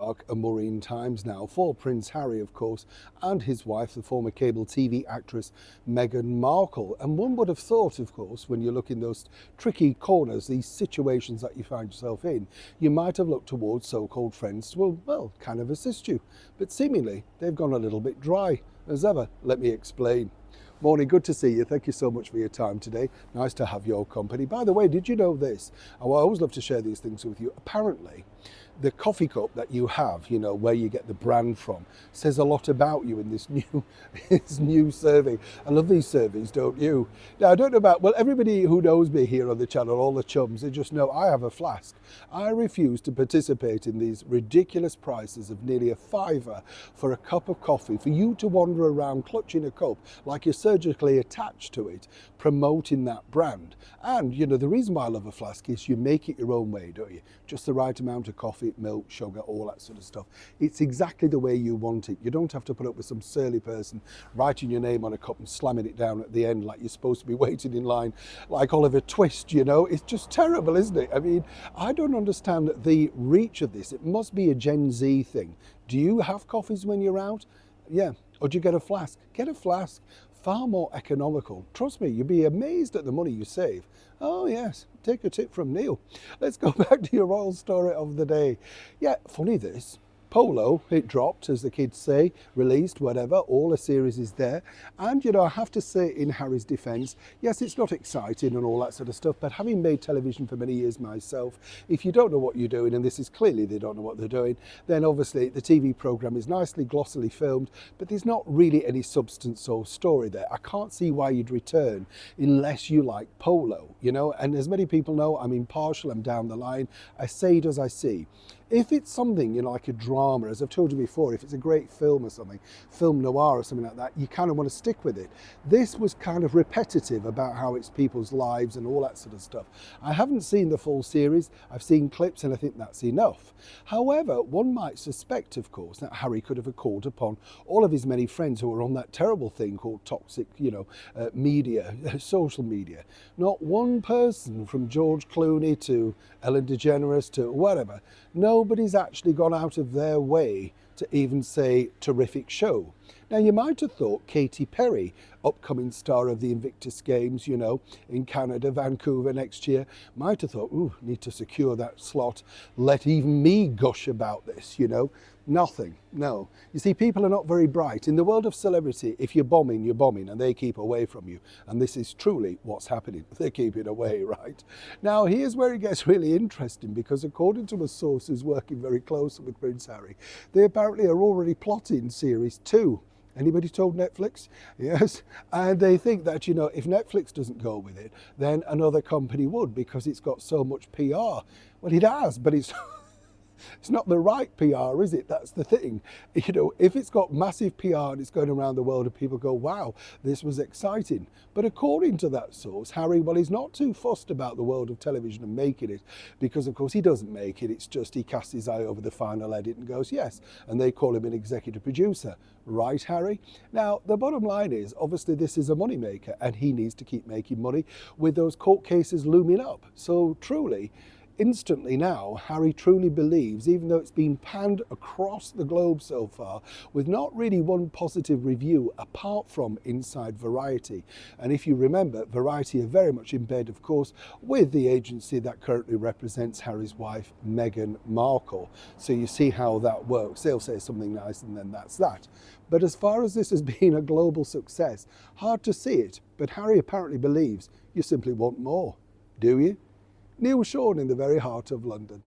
dark and worrying times now for Prince Harry, of course, and his wife, the former cable TV actress Meghan Markle. And one would have thought, of course, when you look in those tricky corners, these situations that you find yourself in, you might have looked towards so-called friends to, well, kind of assist you. But seemingly, they've gone a little bit dry. As ever, let me explain. Morning, good to see you. Thank you so much for your time today. Nice to have your company. By the way, did you know this? I always love to share these things with you. Apparently, the coffee cup that you have, you know, where you get the brand from, says a lot about you in this new survey. I love these surveys, don't you? Now, I don't know about, well, everybody who knows me here on the channel, all the chums, they just know I have a flask. I refuse to participate in these ridiculous prices of nearly a fiver for a cup of coffee, for you to wander around clutching a cup like you're surgically attached to it, promoting that brand. And, you know, the reason why I love a flask is you make it your own way, don't you? Just the right amount of coffee, milk, sugar, all that sort of stuff. It's exactly the way you want it. You don't have to put up with some surly person writing your name on a cup and slamming it down at the end like you're supposed to be waiting in line like Oliver Twist, you know. It's just terrible, isn't it? I mean, I don't understand the reach of this. It must be a Gen Z thing. Do you have coffees when you're out? Yeah. Or do you get a flask? Get a flask. Far more economical. Trust me, you'll be amazed at the money you save. Oh yes, take a tip from Neil. Let's go back to your royal story of the day. Yeah, funny this. Polo, it dropped, as the kids say, released, whatever, all the series is there. And, you know, I have to say in Harry's defence, yes, it's not exciting and all that sort of stuff, but having made television for many years myself, if you don't know what you're doing, and this is clearly they don't know what they're doing, then obviously the TV programme is nicely, glossily filmed, but there's not really any substance or story there. I can't see why you'd return unless you like Polo, you know, and as many people know, I'm impartial, I'm down the line, I say it as I see. If it's something, you know, like a drama, as I've told you before, if it's a great film or something, film noir or something like that, you kind of want to stick with it. This was kind of repetitive about how it's people's lives and all that sort of stuff. I haven't seen the full series. I've seen clips and I think that's enough. However, one might suspect, of course, that Harry could have called upon all of his many friends who are on that terrible thing called toxic, you know, media, social media. Not one person from George Clooney to Ellen DeGeneres to whatever. Nobody's actually gone out of their way to even say terrific show. Now you might have thought Katy Perry, upcoming star of the Invictus Games, you know, in Canada, Vancouver next year, might have thought, ooh, need to secure that slot, let even me gush about this, you know. Nothing, no. You see, people are not very bright. In the world of celebrity, if you're bombing, and they keep away from you. And this is truly what's happening. They're keeping away, right? Now, here's where it gets really interesting, because according to a source who's working very closely with Prince Harry, they apparently are already plotting series 2. Anybody told Netflix? Yes. And they think that, you know, if Netflix doesn't go with it, then another company would, because it's got so much PR. Well, it has, but it's not the right PR, is it? That's the thing. You know, if it's got massive PR and it's going around the world and people go, wow, this was exciting. But according to that source, Harry, well, he's not too fussed about the world of television and making it, because of course he doesn't make it. It's just he casts his eye over the final edit and goes, yes. And they call him an executive producer. Right, Harry? Now, the bottom line is, obviously this is a moneymaker and he needs to keep making money with those court cases looming up. So truly, instantly now, Harry truly believes, even though it's been panned across the globe so far, with not really one positive review apart from inside Variety. And if you remember, Variety are very much in bed, of course, with the agency that currently represents Harry's wife, Meghan Markle. So you see how that works. They'll say something nice and then that's that. But as far as this has been a global success, hard to see it. But Harry apparently believes you simply want more. Do you? Neil Sean in the very heart of London.